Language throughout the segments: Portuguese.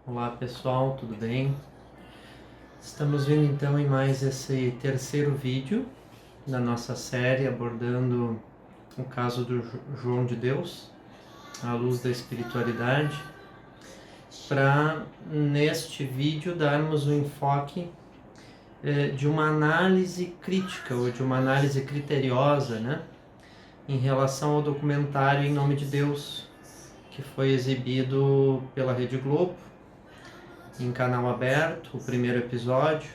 Olá pessoal, tudo bem? Estamos vindo então em mais esse terceiro vídeo da nossa série abordando o caso do João de Deus, à luz da espiritualidade, para neste vídeo darmos o enfoque de uma análise crítica ou de uma análise criteriosa, né, em relação ao documentário Em Nome de Deus, que foi exibido pela Rede Globo em canal aberto, o primeiro episódio,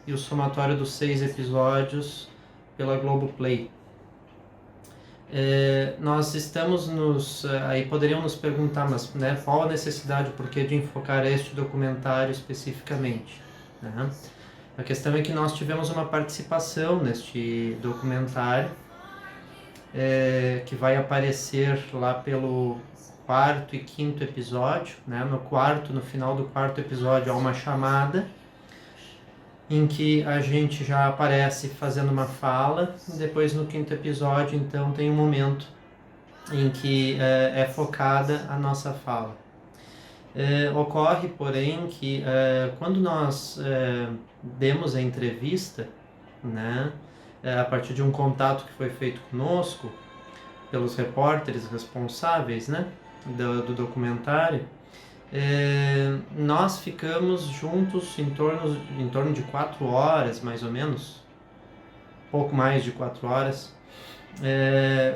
e o somatório dos 6 episódios pela Globoplay. Nós estamos aí poderiam nos perguntar, mas né, qual a necessidade, por que de enfocar este documentário especificamente? Né? A questão é que nós tivemos uma participação neste documentário, que vai aparecer lá pelo quarto e quinto episódio, né? No final do quarto episódio há uma chamada em que a gente já aparece fazendo uma fala, e depois no quinto episódio então tem um momento em que é focada a nossa fala. Ocorre, porém, que quando nós demos a entrevista, né, a partir de um contato que foi feito conosco pelos repórteres responsáveis, né, do documentário, nós ficamos juntos em torno de 4 horas, mais ou menos, pouco mais de 4 horas,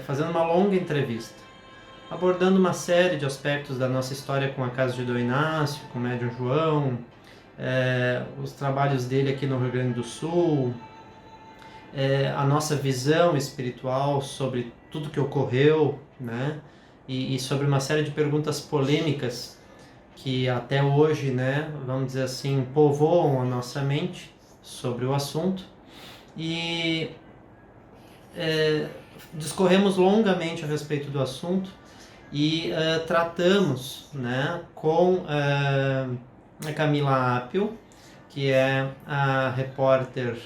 fazendo uma longa entrevista, abordando uma série de aspectos da nossa história com a casa de Dom Inácio, com o médium João, os trabalhos dele aqui no Rio Grande do Sul, a nossa visão espiritual sobre tudo que ocorreu, né? E sobre uma série de perguntas polêmicas que até hoje, né, vamos dizer assim, povoam a nossa mente sobre o assunto. E discorremos longamente a respeito do assunto e tratamos, né, com a Camila Apio, que é a repórter,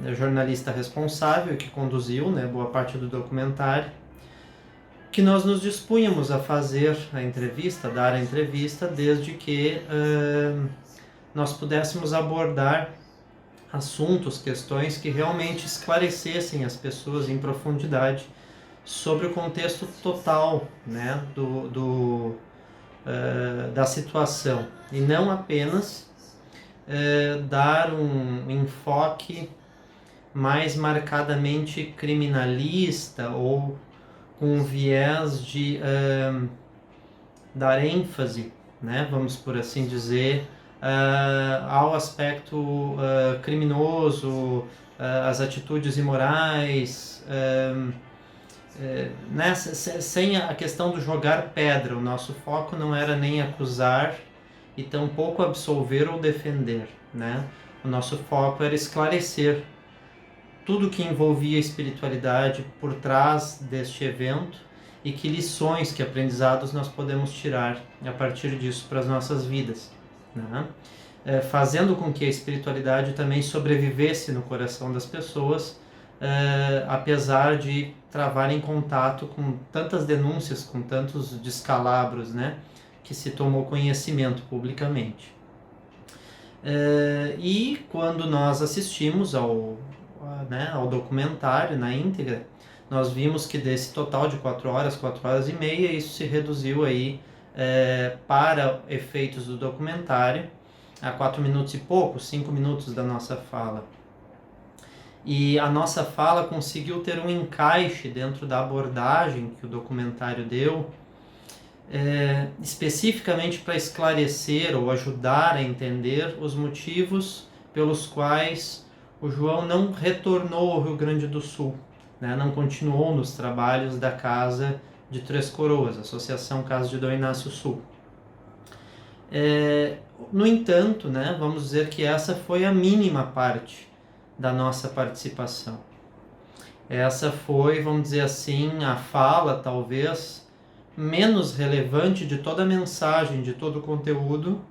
a jornalista responsável que conduziu, né, boa parte do documentário, que nós nos dispunhamos a fazer a entrevista, dar a entrevista, desde que nós pudéssemos abordar assuntos, questões que realmente esclarecessem as pessoas em profundidade sobre o contexto total, né, da situação, e não apenas dar um enfoque mais marcadamente criminalista ou com um viés de dar ênfase, né, vamos por assim dizer, ao aspecto criminoso, às atitudes imorais, né, sem a questão do jogar pedra. O nosso foco não era nem acusar e tampouco absolver ou defender, né? O nosso foco era esclarecer tudo que envolvia a espiritualidade por trás deste evento e que lições, que aprendizados nós podemos tirar a partir disso para as nossas vidas, né? Fazendo com que a espiritualidade também sobrevivesse no coração das pessoas, apesar de travarem contato com tantas denúncias, com tantos descalabros, né, que se tomou conhecimento publicamente. E quando nós assistimos ao documentário na íntegra, nós vimos que desse total de 4 horas e meia, isso se reduziu aí, para efeitos do documentário, a 4 minutos e pouco, 5 minutos da nossa fala. E a nossa fala conseguiu ter um encaixe dentro da abordagem que o documentário deu, especificamente para esclarecer ou ajudar a entender os motivos pelos quais o João não retornou ao Rio Grande do Sul, né? Não continuou nos trabalhos da Casa de Três Coroas, Associação Casa de Dom Inácio Sul. No entanto, né, vamos dizer que essa foi a mínima parte da nossa participação. Essa foi, vamos dizer assim, a fala talvez menos relevante de toda a mensagem, de todo o conteúdo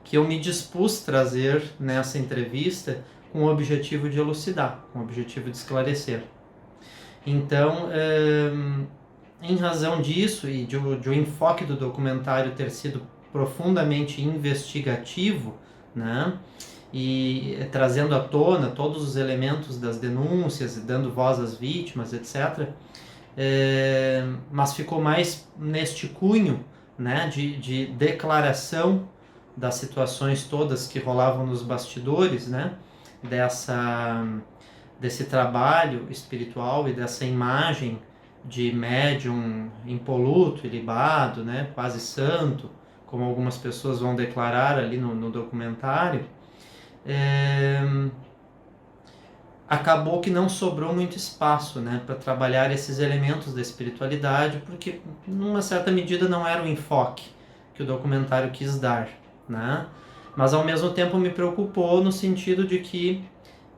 que eu me dispus trazer nessa entrevista, com o objetivo de elucidar, com o objetivo de esclarecer. Então, em razão disso e de o enfoque do documentário ter sido profundamente investigativo, né? E trazendo à tona todos os elementos das denúncias e dando voz às vítimas, etc. Mas ficou mais neste cunho, né, de declaração das situações todas que rolavam nos bastidores, né, desse trabalho espiritual e dessa imagem de médium impoluto, ilibado, né, quase santo, como algumas pessoas vão declarar ali no documentário. Acabou que não sobrou muito espaço, né, para trabalhar esses elementos da espiritualidade, porque numa certa medida não era o enfoque que o documentário quis dar, né? Mas ao mesmo tempo me preocupou no sentido de que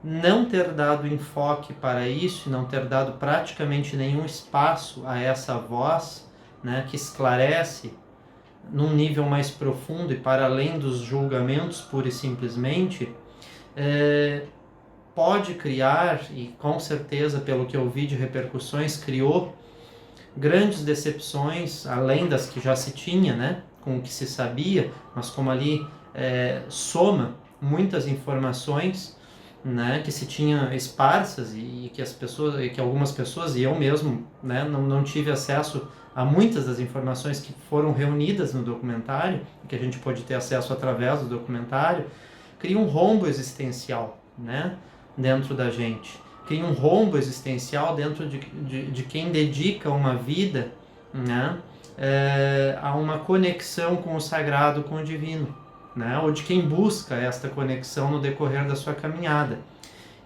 não ter dado enfoque para isso, não ter dado praticamente nenhum espaço a essa voz, né, que esclarece num nível mais profundo e para além dos julgamentos pura e simplesmente, pode criar, e com certeza, pelo que eu vi de repercussões, criou grandes decepções, além das que já se tinha, né, com o que se sabia, mas como ali soma muitas informações, né, que se tinha esparsas e que as pessoas, e que algumas pessoas, e eu mesmo, né, não tive acesso a muitas das informações que foram reunidas no documentário, que a gente pode ter acesso através do documentário, cria um rombo existencial, né, dentro da gente. Cria um rombo existencial dentro de quem dedica uma vida, né, a uma conexão com o sagrado, com o divino, né, ou de quem busca esta conexão no decorrer da sua caminhada.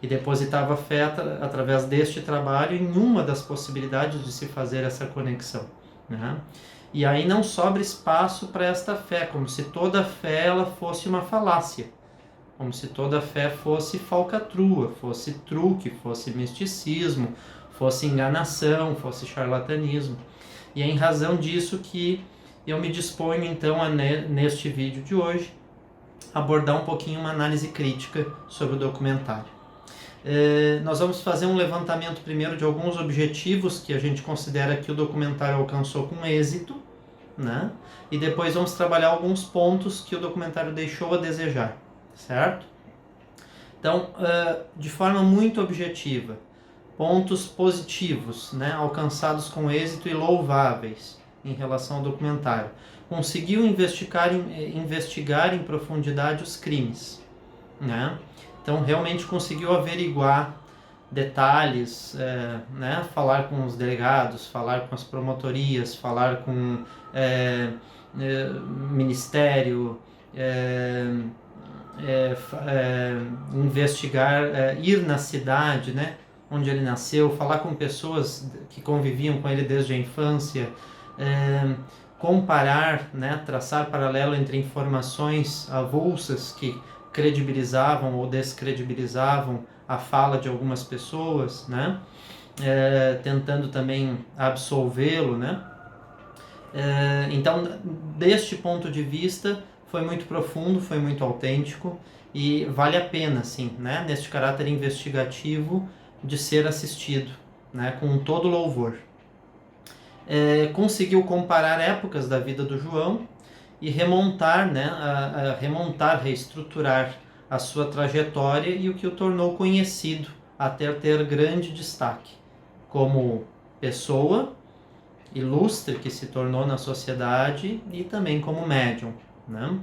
E depositava fé através deste trabalho em uma das possibilidades de se fazer essa conexão, né? E aí não sobra espaço para esta fé, como se toda fé ela fosse uma falácia, como se toda fé fosse falcatrua, fosse truque, fosse misticismo, fosse enganação, fosse charlatanismo. E é em razão disso que eu me disponho então a, neste vídeo de hoje, abordar um pouquinho uma análise crítica sobre o documentário. Nós vamos fazer um levantamento primeiro de alguns objetivos que a gente considera que o documentário alcançou com êxito, né? E depois vamos trabalhar alguns pontos que o documentário deixou a desejar, certo? Então, de forma muito objetiva, pontos positivos, né, alcançados com êxito e louváveis em relação ao documentário. Conseguiu investigar em profundidade os crimes, né? Então, realmente conseguiu averiguar detalhes, né? Falar com os delegados, falar com as promotorias, falar com ministério, investigar, ir na cidade, né, onde ele nasceu, falar com pessoas que conviviam com ele desde a infância, comparar, né, traçar paralelo entre informações avulsas que credibilizavam ou descredibilizavam a fala de algumas pessoas, né, tentando também absolvê-lo, né. Então, deste ponto de vista, foi muito profundo, foi muito autêntico e vale a pena, sim, né, neste caráter investigativo, de ser assistido, né, com todo louvor. Conseguiu comparar épocas da vida do João e remontar, né, reestruturar a sua trajetória e o que o tornou conhecido, até ter grande destaque como pessoa ilustre que se tornou na sociedade e também como médium, né?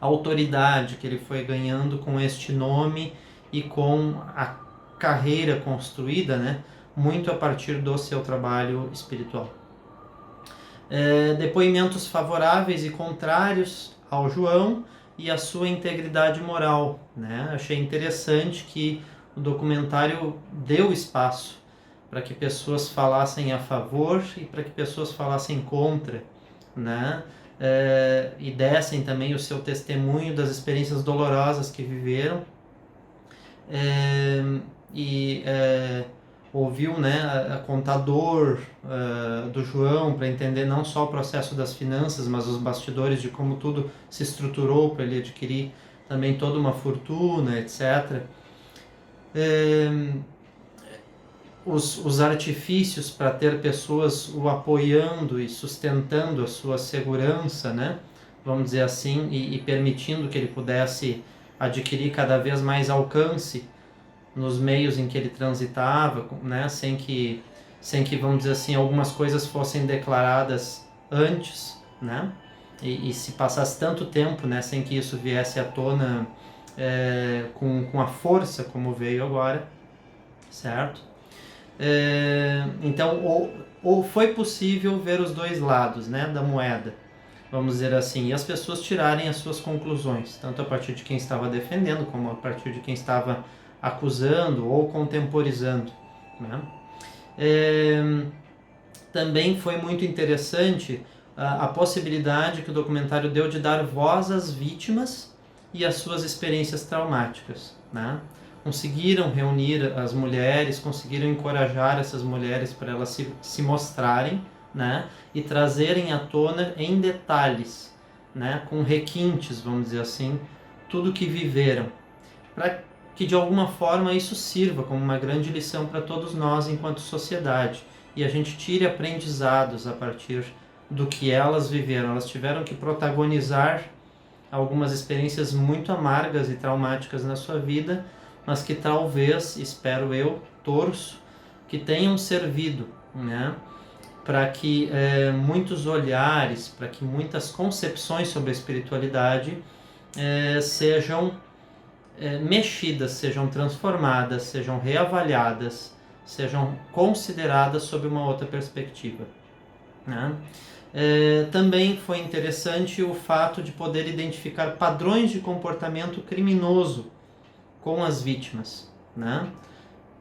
A autoridade que ele foi ganhando com este nome e com a carreira construída, né, muito a partir do seu trabalho espiritual. Depoimentos favoráveis e contrários ao João e a sua integridade moral, né? Achei interessante que o documentário deu espaço para que pessoas falassem a favor e para que pessoas falassem contra, né? E dessem também o seu testemunho das experiências dolorosas que viveram, ouviu, né, a contador do João para entender não só o processo das finanças, mas os bastidores de como tudo se estruturou para ele adquirir também toda uma fortuna, etc. Os artifícios para ter pessoas o apoiando e sustentando a sua segurança, né, vamos dizer assim, e permitindo que ele pudesse adquirir cada vez mais alcance nos meios em que ele transitava, né, sem que, vamos dizer assim, algumas coisas fossem declaradas antes, né, e se passasse tanto tempo, né, sem que isso viesse à tona com a força como veio agora, certo? Então, ou foi possível ver os dois lados, né, da moeda, vamos dizer assim, e as pessoas tirarem as suas conclusões, tanto a partir de quem estava defendendo, como a partir de quem estava acusando ou contemporizando, né? Também foi muito interessante a possibilidade que o documentário deu de dar voz às vítimas e às suas experiências traumáticas, né? Conseguiram reunir as mulheres, conseguiram encorajar essas mulheres para elas se mostrarem, né? E trazerem à tona em detalhes, né? Com requintes, vamos dizer assim, tudo que viveram, para que de alguma forma isso sirva como uma grande lição para todos nós enquanto sociedade e a gente tire aprendizados a partir do que elas viveram. Elas tiveram que protagonizar algumas experiências muito amargas e traumáticas na sua vida, mas que talvez, espero eu, torço, que tenham servido, né, para que muitos olhares, para que muitas concepções sobre a espiritualidade sejam mexidas, sejam transformadas, sejam reavaliadas, sejam consideradas sob uma outra perspectiva, né? Também foi interessante o fato de poder identificar padrões de comportamento criminoso com as vítimas, né?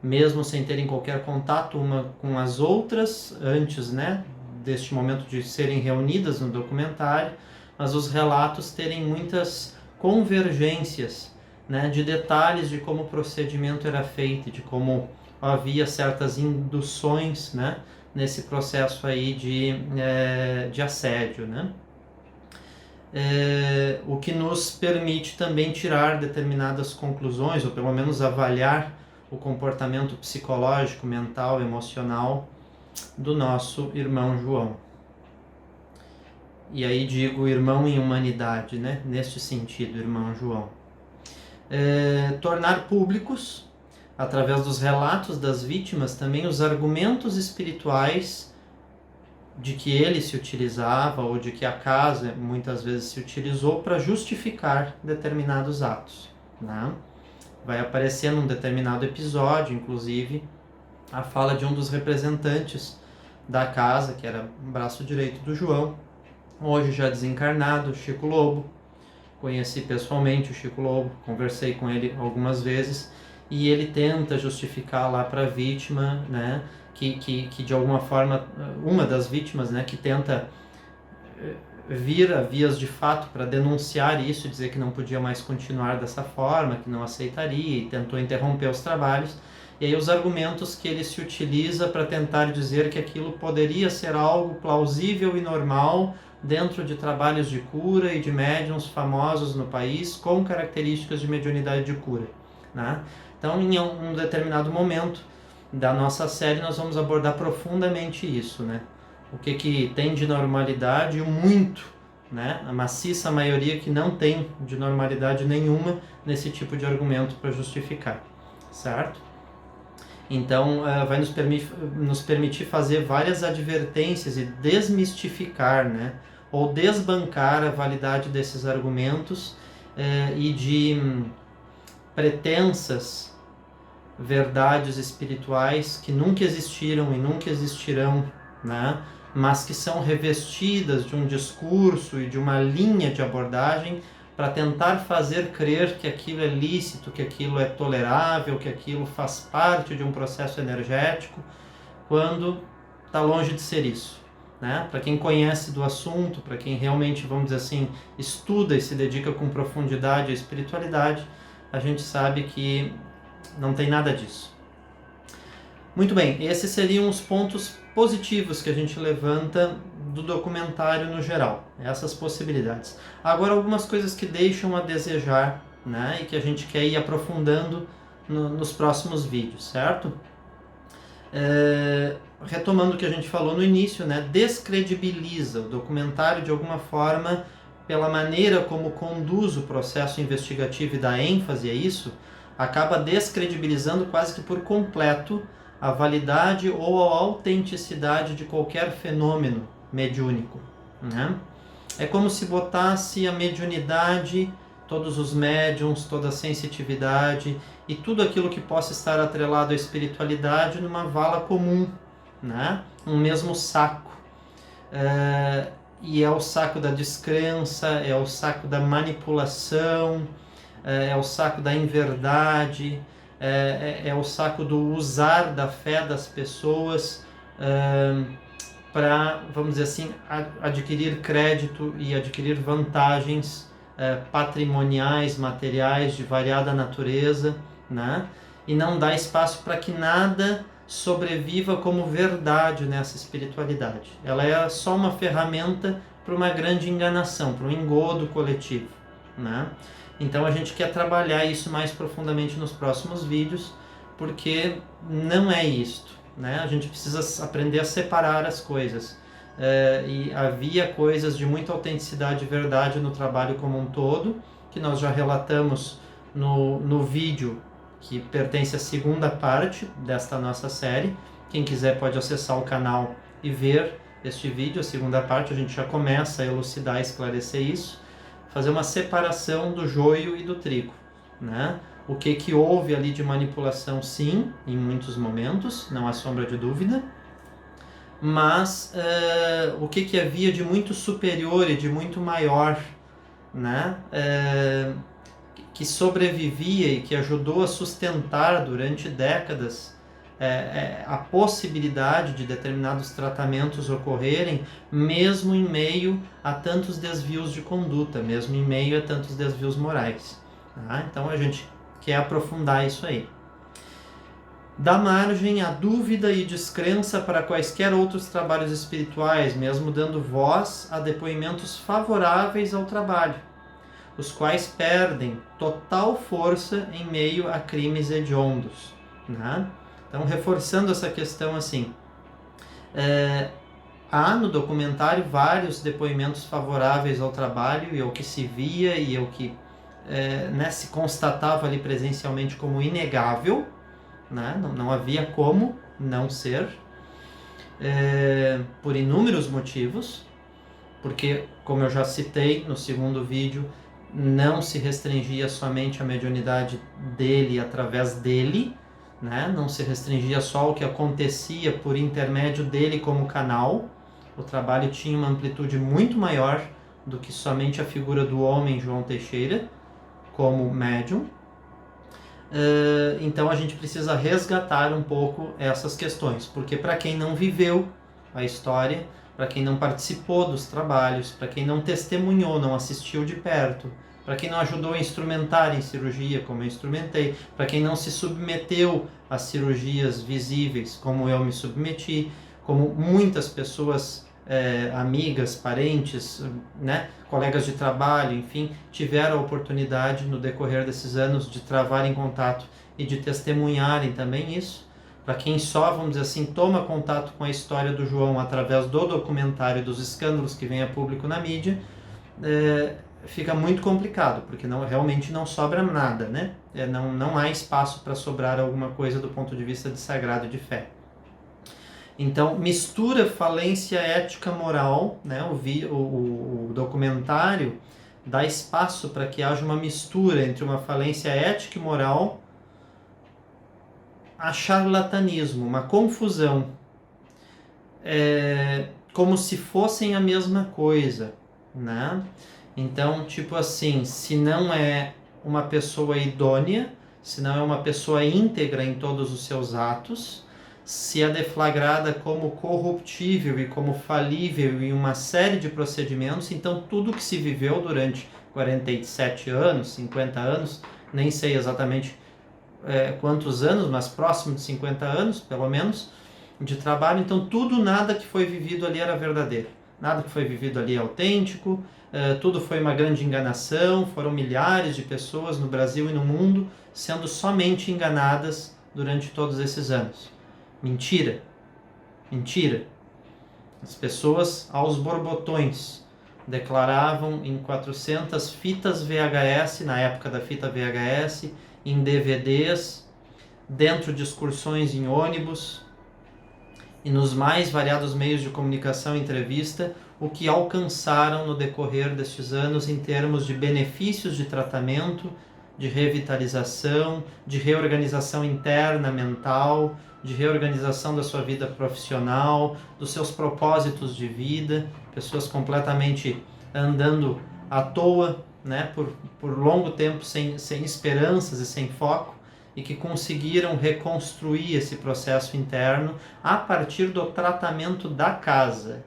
Mesmo sem terem qualquer contato uma com as outras antes, né, deste momento de serem reunidas no documentário, mas os relatos terem muitas convergências, né, de detalhes de como o procedimento era feito, de como havia certas induções, né, nesse processo aí de assédio, né? O que nos permite também tirar determinadas conclusões, ou pelo menos avaliar o comportamento psicológico, mental, emocional do nosso irmão João. E aí digo irmão em humanidade, né? Neste sentido, irmão João. Tornar públicos, através dos relatos das vítimas, também os argumentos espirituais de que ele se utilizava ou de que a casa muitas vezes se utilizou para justificar determinados atos, né? Vai aparecer num determinado episódio, inclusive, a fala de um dos representantes da casa, que era o braço direito do João, hoje já desencarnado, Chico Lobo. Conheci pessoalmente o Chico Lobo, conversei com ele algumas vezes, e ele tenta justificar lá para a vítima, né, que de alguma forma, uma das vítimas, né, que tenta vir a vias de fato para denunciar isso, dizer que não podia mais continuar dessa forma, que não aceitaria, e tentou interromper os trabalhos. E aí os argumentos que ele se utiliza para tentar dizer que aquilo poderia ser algo plausível e normal dentro de trabalhos de cura e de médiuns famosos no país com características de mediunidade de cura, né? Então, em um determinado momento da nossa série, nós vamos abordar profundamente isso, né? O que tem de normalidade e o muito, né? A maciça maioria que não tem de normalidade nenhuma nesse tipo de argumento para justificar, certo? Então, vai nos permitir fazer várias advertências e desmistificar, né? Ou desbancar a validade desses argumentos e de pretensas verdades espirituais que nunca existiram e nunca existirão, né? Mas que são revestidas de um discurso e de uma linha de abordagem para tentar fazer crer que aquilo é lícito, que aquilo é tolerável, que aquilo faz parte de um processo energético, quando está longe de ser isso, né? Para quem conhece do assunto, para quem realmente, vamos dizer assim, estuda e se dedica com profundidade à espiritualidade, a gente sabe que não tem nada disso. Muito bem, esses seriam os pontos positivos que a gente levanta do documentário no geral, essas possibilidades. Agora, algumas coisas que deixam a desejar, né, e que a gente quer ir aprofundando nos próximos vídeos, certo? Retomando o que a gente falou no início, né, descredibiliza o documentário de alguma forma, pela maneira como conduz o processo investigativo e dá ênfase a isso, acaba descredibilizando quase que por completo a validade ou a autenticidade de qualquer fenômeno mediúnico, né? É como se botasse a mediunidade, todos os médiums, toda a sensitividade e tudo aquilo que possa estar atrelado à espiritualidade numa vala comum, né? Um mesmo saco. E é o saco da descrença, é o saco da manipulação, é o saco da inverdade, é o saco do usar da fé das pessoas para, vamos dizer assim, adquirir crédito e adquirir vantagens patrimoniais, materiais de variada natureza, né? E não dá espaço para que nada sobreviva como verdade nessa espiritualidade. Ela é só uma ferramenta para uma grande enganação, para um engodo coletivo, né? Então a gente quer trabalhar isso mais profundamente nos próximos vídeos, porque não é isto, né? A gente precisa aprender a separar as coisas. E havia coisas de muita autenticidade e verdade no trabalho como um todo, que nós já relatamos no vídeo que pertence à segunda parte desta nossa série. Quem quiser pode acessar o canal e ver este vídeo, a segunda parte. A gente já começa a elucidar e esclarecer isso, fazer uma separação do joio e do trigo, né? O que houve ali de manipulação, sim, em muitos momentos, não há sombra de dúvida, mas o que havia de muito superior e de muito maior, né? Que sobrevivia e que ajudou a sustentar durante décadas a possibilidade de determinados tratamentos ocorrerem, mesmo em meio a tantos desvios de conduta, mesmo em meio a tantos desvios morais. Tá? Então a gente quer aprofundar isso aí. Dá margem à dúvida e descrença para quaisquer outros trabalhos espirituais, mesmo dando voz a depoimentos favoráveis ao trabalho, os quais perdem total força em meio a crimes hediondos, né? Então, reforçando essa questão assim, há no documentário vários depoimentos favoráveis ao trabalho e ao que se via e ao que se constatava ali presencialmente como inegável, né? Não havia como não ser, por inúmeros motivos, porque, como eu já citei no segundo vídeo, não se restringia somente à mediunidade dele através dele, né? Não se restringia só ao que acontecia por intermédio dele como canal. O trabalho tinha uma amplitude muito maior do que somente a figura do homem João Teixeira como médium. Então a gente precisa resgatar um pouco essas questões, porque para quem não viveu a história, para quem não participou dos trabalhos, para quem não testemunhou, não assistiu de perto, para quem não ajudou a instrumentar em cirurgia, como eu instrumentei, para quem não se submeteu a cirurgias visíveis, como eu me submeti, como muitas pessoas, amigas, parentes, né, colegas de trabalho, enfim, tiveram a oportunidade no decorrer desses anos de travar em contato e de testemunharem também isso. Para quem só, vamos dizer assim, toma contato com a história do João através do documentário, dos escândalos que vem a público na mídia, fica muito complicado, porque realmente não sobra nada, né? Não há espaço para sobrar alguma coisa do ponto de vista de sagrado e de fé. Então, mistura falência ética moral, né? O documentário dá espaço para que haja uma mistura entre uma falência ética e moral a charlatanismo, uma confusão, como se fossem a mesma coisa, né? Então, tipo assim, se não é uma pessoa idônea, se não é uma pessoa íntegra em todos os seus atos, se é deflagrada como corruptível e como falível em uma série de procedimentos, então tudo que se viveu durante 47 anos, 50 anos, nem sei exatamente quantos anos, mas próximo de 50 anos, pelo menos, de trabalho, então nada que foi vivido ali era verdadeiro, nada que foi vivido ali é autêntico, tudo foi uma grande enganação, foram milhares de pessoas no Brasil e no mundo sendo somente enganadas durante todos esses anos. Mentira. As pessoas aos borbotões, declaravam em 400 fitas VHS, na época da fita VHS, em DVDs, dentro de excursões em ônibus e nos mais variados meios de comunicação e entrevista, o que alcançaram no decorrer destes anos em termos de benefícios de tratamento, de revitalização, de reorganização interna mental, de reorganização da sua vida profissional, dos seus propósitos de vida, pessoas completamente andando à toa, né, por longo tempo sem esperanças e sem foco, e que conseguiram reconstruir esse processo interno a partir do tratamento da casa,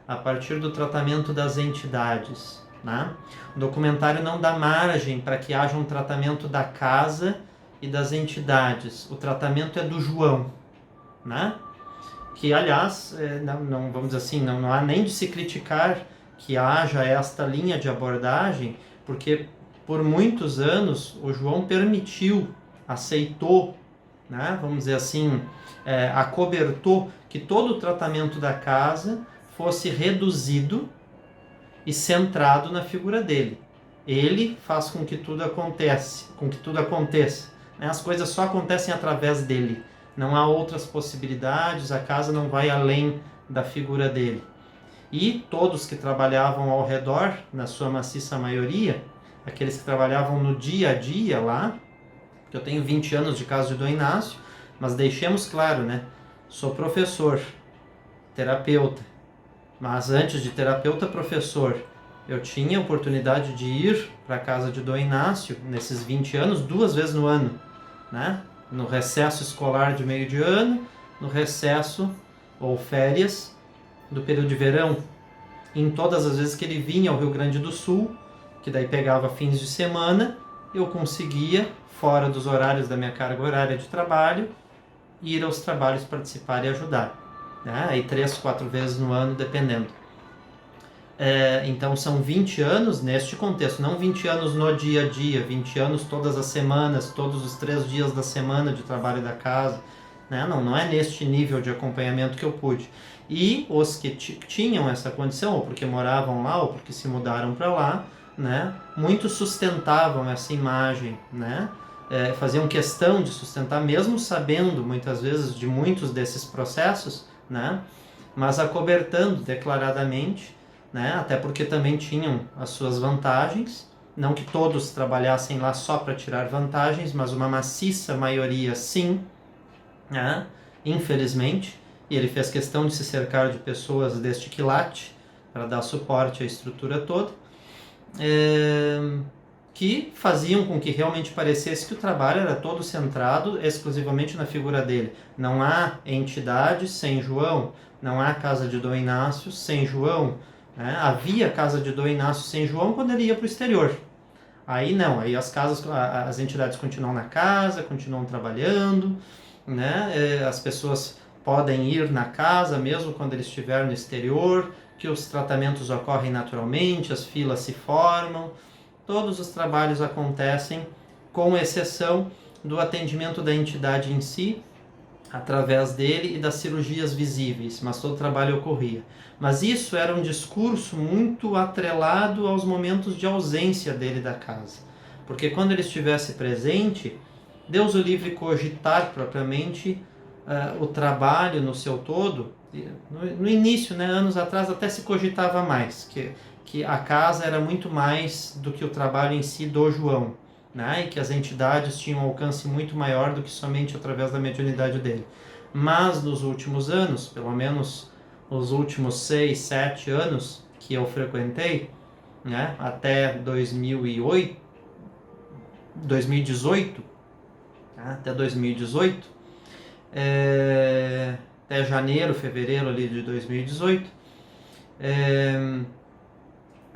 a partir do tratamento das entidades, né? O documentário não dá margem para que haja um tratamento da casa e das entidades. O tratamento é do João, né? Que, aliás, não vamos dizer assim, não há nem de se criticar que haja esta linha de abordagem, porque por muitos anos o João permitiu, aceitou, né? Vamos dizer assim, acobertou que todo o tratamento da casa fosse reduzido e centrado na figura dele. Ele faz com que tudo aconteça, né? As coisas só acontecem através dele. Não há outras possibilidades, a casa não vai além da figura dele. E todos que trabalhavam ao redor, na sua maciça maioria, aqueles que trabalhavam no dia a dia lá, que eu tenho 20 anos de casa de Dom Inácio, mas deixemos claro, né? Sou professor, terapeuta, mas antes de terapeuta, professor. Eu tinha a oportunidade de ir para a casa de Dom Inácio, nesses 20 anos, 2 vezes no ano, né? No recesso escolar de meio de ano, no recesso ou férias do período de verão. Em todas as vezes que ele vinha ao Rio Grande do Sul, que daí pegava fins de semana, eu conseguia, fora dos horários da minha carga horária de trabalho, ir aos trabalhos, participar e ajudar, né? Aí 3, 4 vezes no ano, dependendo. Então são 20 anos neste contexto, não 20 anos no dia a dia, 20 anos todas as semanas, todos os 3 dias da semana de trabalho da casa, né? Não é neste nível de acompanhamento que eu pude. E os que tinham essa condição, ou porque moravam lá, ou porque se mudaram para lá, né? Muitos sustentavam essa imagem, né? Faziam questão de sustentar, mesmo sabendo muitas vezes de muitos desses processos, né? Mas acobertando declaradamente, né? Até porque também tinham as suas vantagens, não que todos trabalhassem lá só para tirar vantagens, mas uma maciça maioria sim, né? Infelizmente, e ele fez questão de se cercar de pessoas deste quilate para dar suporte à estrutura toda, que faziam com que realmente parecesse que o trabalho era todo centrado exclusivamente na figura dele. Não há entidade sem João, não há casa de Dom Inácio sem João, né? Havia casa de Dom Inácio sem João quando ele ia para o exterior. Aí não, aí as entidades continuam na casa, continuam trabalhando, né? As pessoas podem ir na casa mesmo quando ele estiver no exterior, que os tratamentos ocorrem naturalmente, as filas se formam, todos os trabalhos acontecem, com exceção do atendimento da entidade em si, através dele e das cirurgias visíveis, mas todo o trabalho ocorria. Mas isso era um discurso muito atrelado aos momentos de ausência dele da casa, porque quando ele estivesse presente, Deus o livre cogitar propriamente o trabalho no seu todo. No início, né, anos atrás, até se cogitava mais, que a casa era muito mais do que o trabalho em si do João, né, e que as entidades tinham um alcance muito maior do que somente através da mediunidade dele. Mas nos últimos anos, pelo menos nos últimos 6, 7 anos que eu frequentei, né, até 2018, até 2018, até janeiro, fevereiro ali de 2018,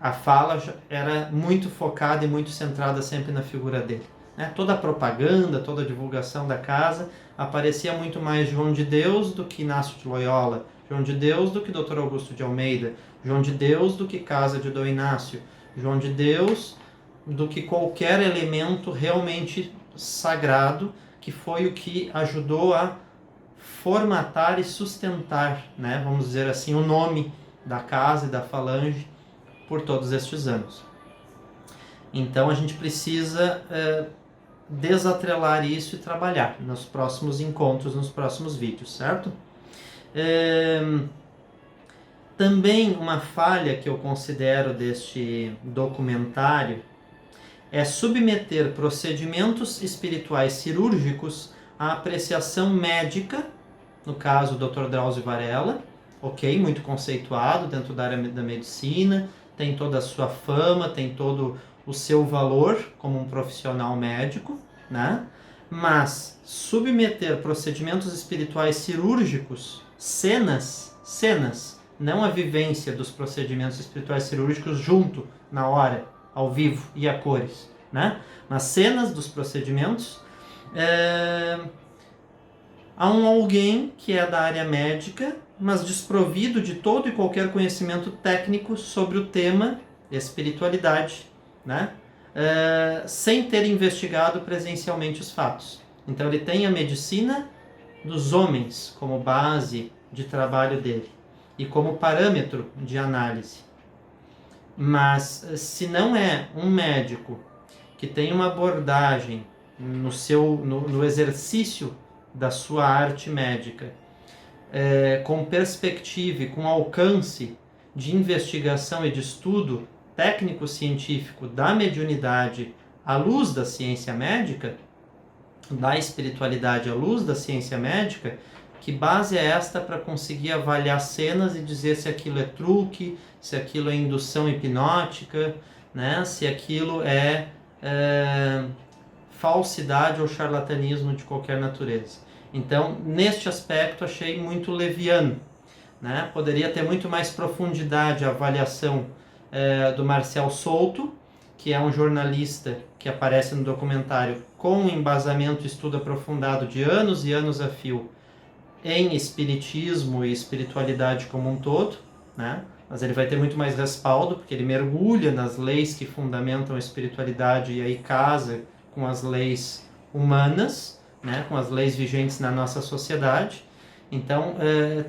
a fala era muito focada e muito centrada sempre na figura dele, né? Toda a propaganda, toda a divulgação da casa aparecia muito mais João de Deus do que Inácio de Loyola, João de Deus do que Dr. Augusto de Almeida, João de Deus do que casa de Dom Inácio, João de Deus do que qualquer elemento realmente sagrado, que foi o que ajudou a formatar e sustentar, né, vamos dizer assim, o nome da casa e da falange por todos estes anos. Então a gente precisa desatrelar isso e trabalhar nos próximos encontros, nos próximos vídeos, certo? Também uma falha que eu considero deste documentário é submeter procedimentos espirituais cirúrgicos à apreciação médica, no caso do Dr. Drauzio Varela, ok, muito conceituado dentro da área da medicina, tem toda a sua fama, tem todo o seu valor como um profissional médico, né? Mas submeter procedimentos espirituais cirúrgicos, cenas, não a vivência dos procedimentos espirituais cirúrgicos junto, na hora, ao vivo e a cores, né? Nas cenas dos procedimentos, há alguém que é da área médica, mas desprovido de todo e qualquer conhecimento técnico sobre o tema espiritualidade, né? Sem ter investigado presencialmente os fatos. Então ele tem a medicina dos homens como base de trabalho dele e como parâmetro de análise. Mas se não é um médico que tem uma abordagem no exercício da sua arte médica, com perspectiva e com alcance de investigação e de estudo técnico-científico da mediunidade à luz da ciência médica, da espiritualidade à luz da ciência médica, que base é esta para conseguir avaliar cenas e dizer se aquilo é truque, se aquilo é indução hipnótica, né? Se aquilo é falsidade ou charlatanismo de qualquer natureza. Então, neste aspecto, achei muito leviano, né? Poderia ter muito mais profundidade a avaliação do Marcel Souto, que é um jornalista que aparece no documentário com embasamento e estudo aprofundado de anos e anos a fio em espiritismo e espiritualidade como um todo, né? Mas ele vai ter muito mais respaldo, porque ele mergulha nas leis que fundamentam a espiritualidade e aí casa com as leis humanas, né? Com as leis vigentes na nossa sociedade. Então,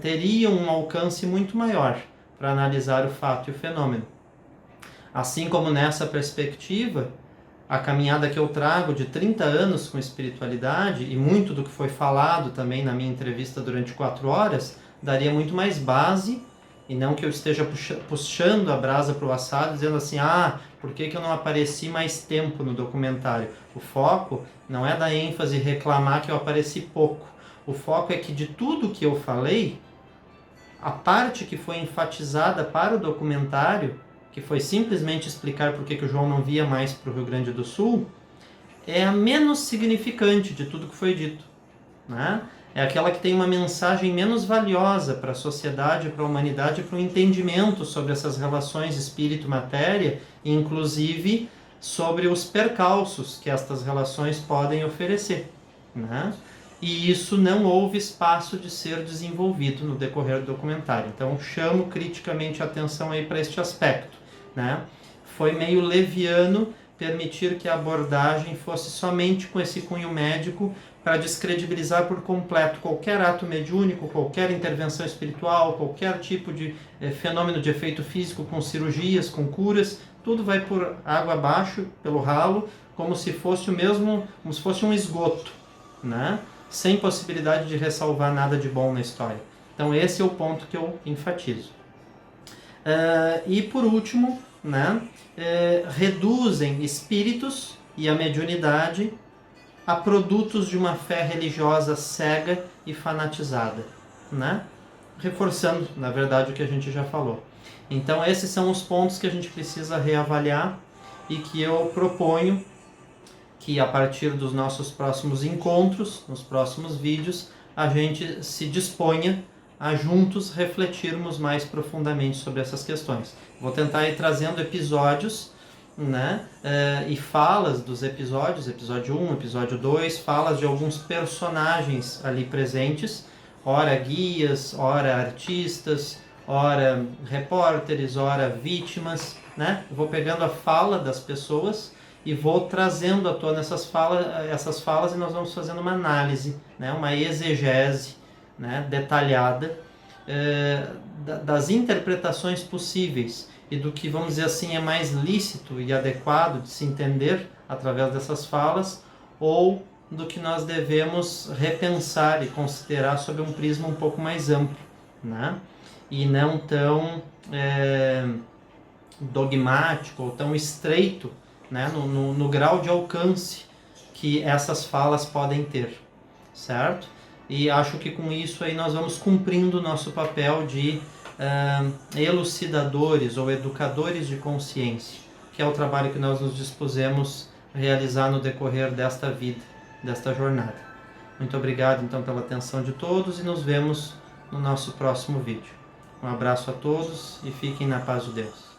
teria um alcance muito maior para analisar o fato e o fenômeno. Assim como nessa perspectiva, a caminhada que eu trago de 30 anos com espiritualidade, e muito do que foi falado também na minha entrevista durante 4 horas, daria muito mais base, e não que eu esteja puxando a brasa para o assado, dizendo assim, por que eu não apareci mais tempo no documentário? O foco não é dar ênfase e reclamar que eu apareci pouco. O foco é que de tudo que eu falei, a parte que foi enfatizada para o documentário, que foi simplesmente explicar por que o João não via mais para o Rio Grande do Sul, é a menos significante de tudo que foi dito, né? É aquela que tem uma mensagem menos valiosa para a sociedade, para a humanidade, para o entendimento sobre essas relações espírito-matéria, inclusive sobre os percalços que estas relações podem oferecer, né? E isso não houve espaço de ser desenvolvido no decorrer do documentário. Então, chamo criticamente a atenção aí para este aspecto, né? Foi meio leviano permitir que a abordagem fosse somente com esse cunho médico para descredibilizar por completo qualquer ato mediúnico, qualquer intervenção espiritual, qualquer tipo de fenômeno de efeito físico com cirurgias, com curas, tudo vai por água abaixo, pelo ralo, como se fosse um esgoto, né? Sem possibilidade de ressalvar nada de bom na história. Então esse é o ponto que eu enfatizo. E por último, né, reduzem espíritos e a mediunidade a produtos de uma fé religiosa cega e fanatizada, né? Reforçando, na verdade, o que a gente já falou. Então esses são os pontos que a gente precisa reavaliar e que eu proponho que a partir dos nossos próximos encontros, nos próximos vídeos, a gente se disponha a juntos refletirmos mais profundamente sobre essas questões. Vou tentar ir trazendo episódios, né, e falas dos episódios, episódio 1, episódio 2, falas de alguns personagens ali presentes, ora guias, ora artistas, ora repórteres, ora vítimas, né? Vou pegando a fala das pessoas e vou trazendo à tona essas falas e nós vamos fazendo uma análise, né, uma exegese, né, detalhada das interpretações possíveis e do que, vamos dizer assim, é mais lícito e adequado de se entender através dessas falas, ou do que nós devemos repensar e considerar sob um prisma um pouco mais amplo, né? E não tão dogmático ou tão estreito, né? no grau de alcance que essas falas podem ter, certo? E acho que com isso aí nós vamos cumprindo o nosso papel de elucidadores ou educadores de consciência, que é o trabalho que nós nos dispusemos a realizar no decorrer desta vida, desta jornada. Muito obrigado então pela atenção de todos e nos vemos no nosso próximo vídeo. Um abraço a todos e fiquem na paz de Deus.